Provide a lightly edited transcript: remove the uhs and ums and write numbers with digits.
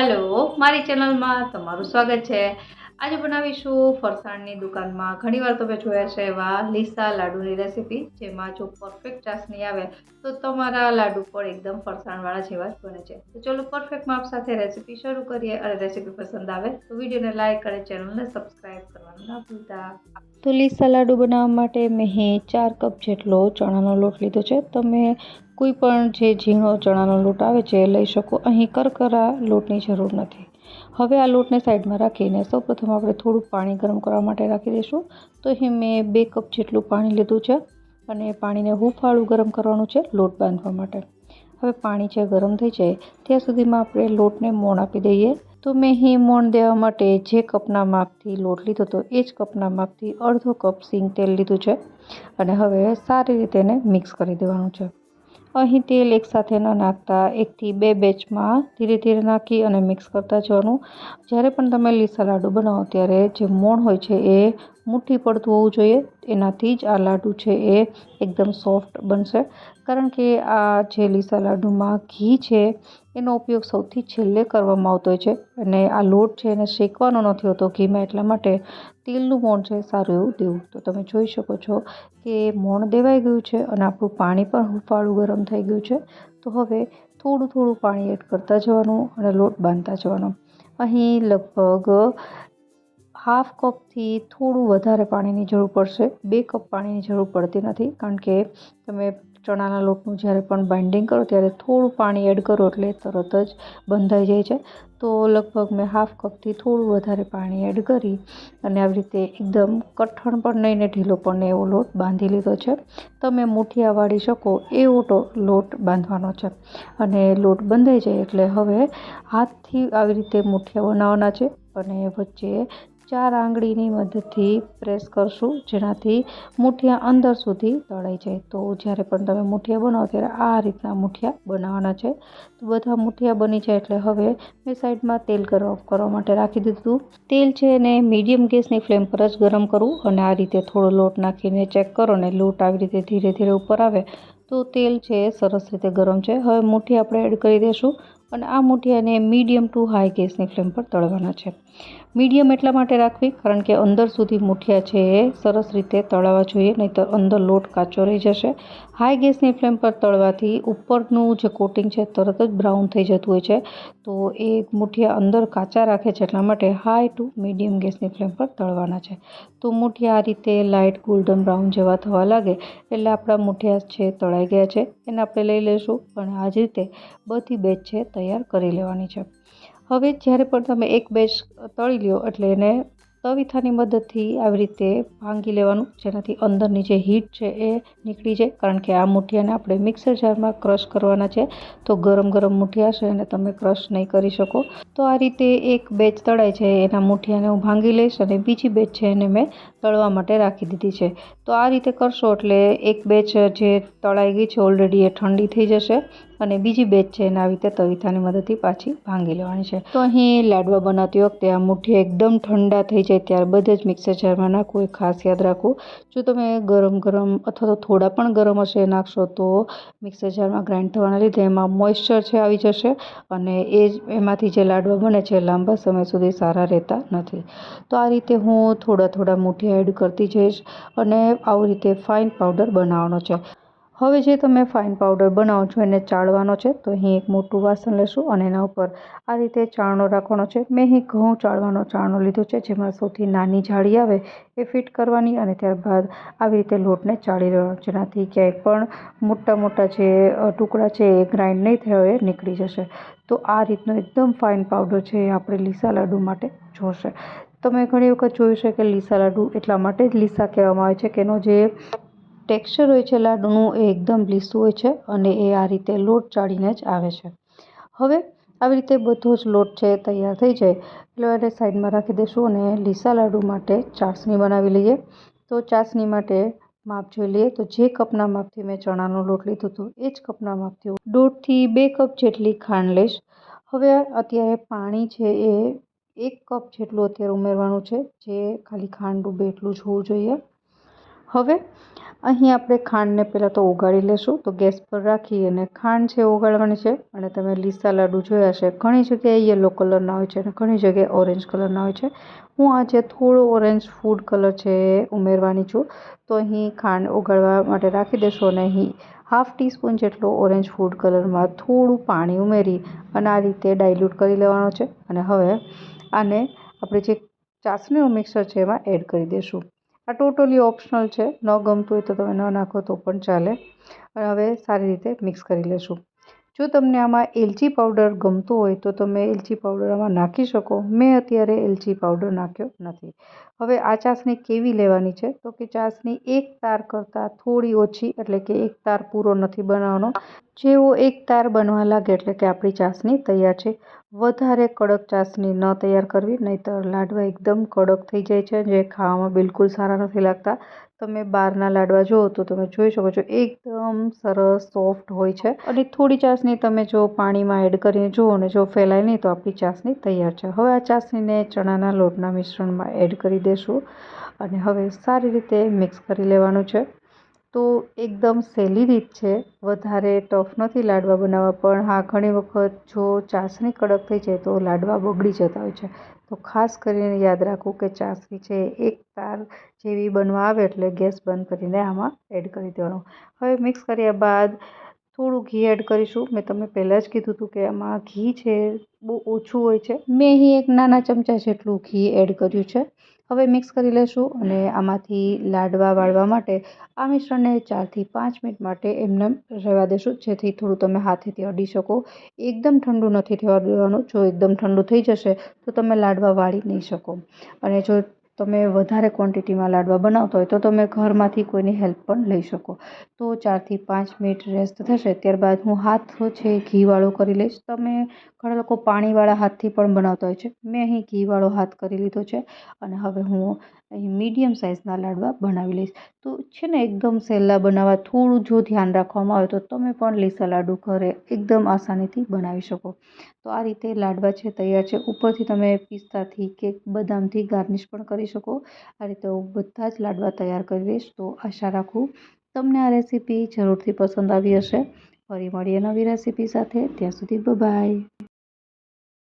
Hello, મારી ચેનલમાં તમારું સ્વાગત છે। આજે બનાવીશું ફરસાણની દુકાનમાં ઘણીવાર તમે જોયા છે એવા લીસા લાડુની રેસીપી, જેમાં જો પરફેક્ટ ચાસણી આવે તો તમારા લાડુ પણ એકદમ ફરસાણવાળા જેવા જ બને છે। તો ચલો પરફેક્ટ માપ સાથે રેસીપી શરૂ કરીએ। અને રેસીપી પસંદ આવે તો વિડીયોને લાઇક અને ચેનલને સબસ્ક્રાઈબ કરવાનું ના ભૂલતા। તો લીસા લાડુ બનાવવા માટે મેં 4 કપ જેટલો ચણાનો લોટ લીધો છે। તમે કોઈ પણ જે ઝીણો ચણાનો લોટ આવે છે એ લઈ શકો। અહીં કરકરા લોટની જરૂર નથી। હવે આ લોટને સાઈડમાં રાખીને સૌપ્રથમ આપણે થોડું પાણી ગરમ કરવા માટે રાખી દઈશું। તો અહીં મેં 2 કપ જેટલું પાણી લીધું છે અને પાણીને હૂંફાળું ગરમ કરવાનું છે લોટ બાંધવા માટે। હવે પાણી જે ગરમ થઈ જાય ત્યાં સુધીમાં આપણે લોટને મોણ આપી દઈએ। તો મેં અહીં મોણ દેવા માટે જે કપના માપથી લોટ લીધો હતો એ જ કપના માપથી અડધો કપ સિંગ તેલ લીધું છે અને હવે સારી રીતે એને મિક્સ કરી દેવાનું છે। અહીં તેલ એકસાથે ન નાખતા 1 થી 2 બેચમાં ધીરે ધીરે નાખી અને મિક્સ કરતા જવાનું। જ્યારે પણ તમે લીસા લાડુ બનાવો ત્યારે જે મોણ હોય છે એ મુઠ્ઠી પડતું હોવું જોઈએ। એનાથી જ આ લાડુ છે એ એકદમ સોફ્ટ બનશે। કારણ કે આ જે લીસા લાડુમાં ઘી છે એનો ઉપયોગ સૌથી છેલ્લે કરવામાં આવતો હોય છે અને આ લોટ છે એને શેકવાનો નથી હોતો ઘીમાં, એટલા માટે તેલનું મોણ છે સારું એવું દેવું। તો તમે જોઈ શકો છો કે મોણ દેવાઈ ગયું છે અને આપણું પાણી પણ હૂંફાળું ગરમ થઈ ગયું છે। તો હવે થોડું થોડું પાણી એડ કરતા જવાનું અને લોટ બાંધતા જવાનો। અહીં લગભગ હાફ કપથી થોડું વધારે પાણીની જરૂર પડશે। 2 કપ પાણીની જરૂર પડતી નથી, કારણ કે તમે ચણાના લોટનું જ્યારે પણ બાઇન્ડિંગ કરો ત્યારે થોડું પાણી એડ કરો એટલે તરત જ બંધાઈ જાય છે। તો લગભગ મેં હાફ કપથી થોડું વધારે પાણી એડ કરી અને આવી રીતે એકદમ કઠણ પણ નહીં ને ઢીલો પણ નહીં એવો લોટ બાંધી લીધો છે। તમે મુઠિયા વાળી શકો એવો લોટ બાંધવાનો છે અને લોટ બંધાઈ જાય એટલે હવે હાથથી આવી રીતે મુઠિયા બનાવવાના છે અને વચ્ચે 4 આંગળીની મદદથી પ્રેસ કરશું, જેનાથી મુઠિયા અંદર સુધી તળાઈ જાય। તો જ્યારે પણ તમે મુઠિયા બનાવો ત્યારે આ રીતના મુઠિયા બનાવવાના છે। તો બધા મુઠિયા બની જાય એટલે હવે મેં સાઈડમાં તેલ ગરમ કરવા માટે રાખી દીધું। તેલ છે એને મીડિયમ ગેસની ફ્લેમ પર જ ગરમ કરવું અને આ રીતે થોડો લોટ નાખીને ચેક કરો ને લોટ આવી રીતે ધીરે ધીરે ઉપર આવે તો તેલ છે એ સરસ રીતે ગરમ છે। હવે મુઠિયા આપણે એડ કરી દઈશું અને આ મુઠિયાને મીડિયમ ટુ હાઈ ગેસની ફ્લેમ પર તળવાના છે। મીડિયમ એટલા માટે રાખવી કારણ કે અંદર સુધી મુઠિયા છે એ સરસ રીતે તળાવવા જોઈએ, નહીંતર અંદર લોટ કાચો રહી જશે। હાઈ ગેસની ફ્લેમ પર તળવાથી ઉપરનું જે કોટિંગ છે તરત જ બ્રાઉન થઈ જતું હોય છે, તો એ મુઠિયા અંદર કાચા રાખે છે। એટલા માટે હાઈ ટુ મીડિયમ ગેસની ફ્લેમ પર તળવાના છે। તો મુઠિયા આ રીતે લાઇટ ગોલ્ડન બ્રાઉન જેવા થવા લાગે એટલે આપણા મુઠિયા છે તળાઈ ગયા છે। એને આપણે લઈ લઈશું અને આ જ રીતે બધી બેચ છે તૈયાર કરી લેવાની છે। હવે જ્યારે પણ તમે એક બેચ તળી લ્યો એટલે એને તવીથાની મદદથી આવી રીતે ભાંગી લેવાનું, જેનાથી અંદરની જે હીટ છે એ નીકળી જાય। કારણ કે આ મુઠિયાને આપણે મિક્સર જારમાં ક્રશ કરવાના છે, તો ગરમ ગરમ મુઠિયા છે એને તમે ક્રશ નહીં કરી શકો। તો આ રીતે એક બેચ તળાય છે એના મુઠિયાને હું ભાંગી લઈશ અને બીજી બેચ છે એને મેં તળવા માટે રાખી દીધી છે। તો આ રીતે કરશો એટલે એક બેચ જે તળાઈ ગઈ છે ઓલરેડી એ ઠંડી થઈ જશે અને બીજી બેચ છે એને આવી રીતે તવીથાની મદદથી પાછી ભાંગી લેવાની છે। તો અહીં લાડવા બનાવતી વખતે આ મુઠિયા એકદમ ઠંડા થઈ જાય ત્યારબાદ જ મિક્સર જારમાં નાખવું, એ ખાસ યાદ રાખવું। જો તમે ગરમ અથવા તો થોડા પણ ગરમ હશે નાખશો તો મિક્સર જારમાં ગ્રાઇન્ડ થવાના લીધે એમાં મોઇશ્ચર છે આવી જશે અને એમાંથી જે લાડવા બને છે લાંબા સમય સુધી સારા રહેતા નથી। તો આ રીતે હું થોડા મુઠિયા એડ કરતી જઈશ અને આવી રીતે ફાઇન પાવડર બનાવવાનો છે। હવે જે તમે ફાઇન પાવડર બનાવો છો એને ચાળવાનો છે। તો અહીં એક મોટું વાસણ લેશું અને એના ઉપર આ રીતે ચાળણો રાખવાનો છે। મેં અહીં ઘઉં ચાળવાનો ચાળણો લીધો છે, જેમાં સૌથી નાની જાળી આવે એ ફિટ કરવાની અને ત્યારબાદ આવી રીતે લોટને ચાળી લેવાનો, જેનાથી ક્યાંય પણ મોટા જે ટુકડા છે એ ગ્રાઇન્ડ નહીં થયા હોય એ નીકળી જશે। તો આ રીતનો એકદમ ફાઇન પાવડર છે એ આપણે લીસા લાડુ માટે જોશે। તમે ઘણી વખત જોયું છે કે લીસા લાડુ એટલા માટે જ લીસા કહેવામાં આવે છે કે એનો જે ટેક્સચર હોય છે લાડુનું એ એકદમ લીસું હોય છે અને એ આ રીતે લોટ ચાળીને જ આવે છે। હવે આવી રીતે બધો જ લોટ છે તૈયાર થઈ જાય એટલે એને સાઈડમાં રાખી દઈશું અને લીસા લાડુ માટે ચાસણી બનાવી લઈએ। તો ચાસણી માટે માપ જોઈ લઈએ તો જે કપના માપથી મેં ચણાનો લોટ લીધો હતો એ જ કપના માપથી 1.5 થી 2 કપ જેટલી ખાંડ લઈશ। હવે અત્યારે પાણી છે એ 1 કપ જેટલું અત્યારે ઉમેરવાનું છે, જે ખાલી ખાંડ ડૂબે એટલું જ હોવું જોઈએ। હવે અહીં આપણે ખાંડને પહેલાં તો ઓગાળી લેશું. તો ગેસ પર રાખી અને ખાંડ છે ઓગાળવાની છે. અને તમે લીસા લાડુ જોયા છે, ઘણી જગ્યાએ યલો કલરના હોય છે અને ઘણી જગ્યાએ ઓરેન્જ કલરના હોય છે. હું આજે થોડો ઓરેન્જ ફૂડ કલર છે ઉમેરવાની છું. તો અહીં ખાંડ ઓગાળવા માટે રાખી દેશો અને અહીં ½ ટીસ્પૂન જેટલો ઓરેન્જ ફૂડ કલરમાં થોડું પાણી ઉમેરી અને આ રીતે ડાયલ્યુટ કરી લેવાનો છે. અને હવે આને આપણે જે ચાસણીનું મિક્સર છે એમાં એડ કરી દઈશું. આ ટોટલી ઓપ્શનલ છે, ન ગમતું હોય તો તમે ન નાખો તો પણ ચાલે. અને હવે સારી રીતે મિક્સ કરી લેશું. જો તમને આમાં એલચી પાવડર ગમતો હોય તો તમે એલચી પાવડર આમાં નાખી શકો. મેં અત્યારે એલચી પાવડર નાખ્યો નથી. હવે આ ચાસણી કેવી લેવાની છે તો કે ચાસણી એક તાર કરતાં થોડી ઓછી, એટલે કે એક તાર પૂરો નથી બનાવવાનો. જેવો એક તાર બનવા લાગે એટલે કે આપણી ચાસણી તૈયાર છે. વધારે કડક ચાસણી ન તૈયાર કરવી, નહીંતર લાડવા એકદમ કડક થઈ જાય છે, જે ખાવામાં બિલકુલ સારા નથી લાગતા. તમે બહારના લાડવા જુઓ તો તમે જોઈ શકો છો એકદમ સરસ સોફ્ટ હોય છે. અને થોડી ચાસણી તમે જો પાણીમાં એડ કરીને જુઓ ને જો ફેલાય નહીં તો આપણી ચાસણી તૈયાર છે. હવે આ ચાસણીને ચણાના લોટના મિશ્રણમાં એડ કરી દઈશું અને હવે સારી રીતે મિક્સ કરી લેવાનું છે. તો એકદમ સહેલી રીત છે, વધારે ટફ નથી લાડવા બનાવવા. પણ હા, ઘણી વખત જો ચાસણી કડક થઈ જાય તો લાડવા બગડી જતા હોય છે. તો ખાસ કરીને યાદ રાખવું કે ચાસણી છે એક તાર જેવી બનવા આવે એટલે ગેસ બંધ કરીને આમાં એડ કરી દેવાનું. હવે મિક્સ કર્યા બાદ થોડું ઘી એડ કરીશું. મેં તમને પહેલાં જ કીધું હતું કે આમાં ઘી છે બહુ ઓછું હોય છે. મેં અહીં એક નાના ચમચા જેટલું ઘી એડ કર્યું છે. હવે મિક્સ કરી લેશું અને આમાંથી લાડવા વાળવા માટે આ મિશ્રણને 4 થી 5 મિનિટ માટે એમને રહેવા દેશું, જેથી થોડું તમે હાથેથી અડી શકો. એકદમ ઠંડુ નથી થવા દેવાનું. જો એકદમ ઠંડુ થઈ જશે તો તમે લાડવા વાળી નહીં શકો. અને જો તમે વધારે ક્વોન્ટિટીમાં લાડવા બનાવતા હોય તો તમે ઘરમાંથી કોઈની હેલ્પ પણ લઈ શકો. તો 4 થી 5 મિનિટ રેસ્ટ થશે ત્યારબાદ હું હાથ છે ઘીવાળો કરી લઈશ. તમે ઘણા લોકો પાણીવાળા હાથથી પણ બનાવતા હોય છે. મેં અહીં ઘીવાળો હાથ કરી લીધો છે. અને હવે હું અહીં મીડિયમ સાઇઝના લાડવા બનાવી લઈશ. તો છે ને એકદમ સહેલા બનાવવા. થોડું જો ધ્યાન રાખવામાં આવે તો તમે પણ લીસા લાડુ ઘરે એકદમ આસાનીથી બનાવી શકો. તો આ રીતે લાડવા છે તૈયાર છે. ઉપરથી તમે પિસ્તાથી કે બદામથી ગાર્નિશ પણ કરી શકો. આ રીતે હું બધા જ લાડવા તૈયાર કરી દઈશ. તો આશા રાખું તમને આ રેસીપી જરૂરથી પસંદ આવી હશે. ફરી મળીએ નવી રેસીપી સાથે. ત્યાં સુધી બાય.